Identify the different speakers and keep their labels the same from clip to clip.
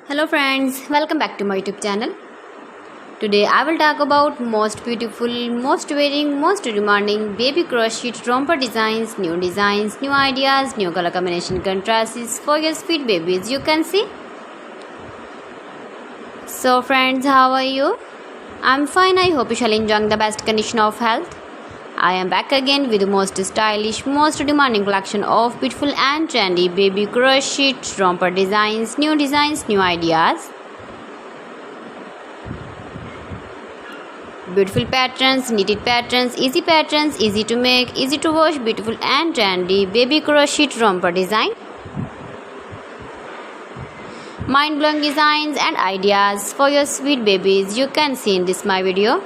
Speaker 1: Hello friends, welcome back to my YouTube channel. Today I will talk about most beautiful, most wearing, most demanding baby crochet romper designs, new ideas, new color combination contrasts for your sweet babies. You can see. So friends, how are you? I'm fine. I hope you shall enjoy the best condition of health. I am back again with the most stylish, most demanding collection of beautiful and trendy baby crochet romper designs, new ideas. Beautiful patterns, knitted patterns, easy to make, easy to wash, beautiful and trendy baby crochet romper design. Mind-blowing designs and ideas for your sweet babies you can see in this my video.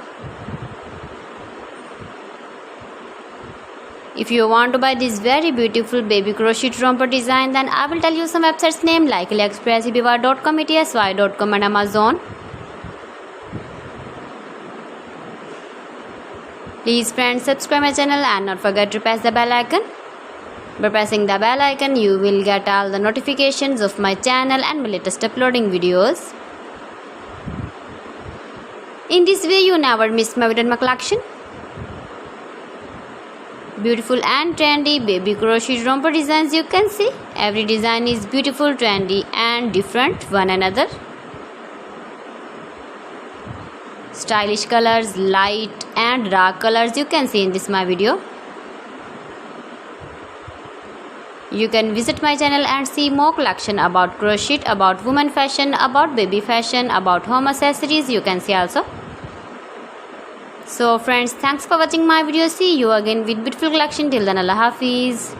Speaker 1: If you want to buy this very beautiful baby crochet romper design, then I will tell you some websites name like AliExpress, eBay.com, ETSY.com and Amazon. Please friends, subscribe my channel and not forget to press the bell icon. By pressing the bell icon, you will get all the notifications of my channel and my latest uploading videos. In this way, you never miss my video and my collection. Beautiful and trendy baby crochet romper designs you can see. Every design is beautiful, trendy and different one another. Stylish colors, light and dark colors you can see in this my video. You can visit my channel and see more collection about crochet, about women fashion, about baby fashion, about home accessories you can see also. So friends, thanks for watching my video. See you again with beautiful collection. Till then, Allah Hafiz.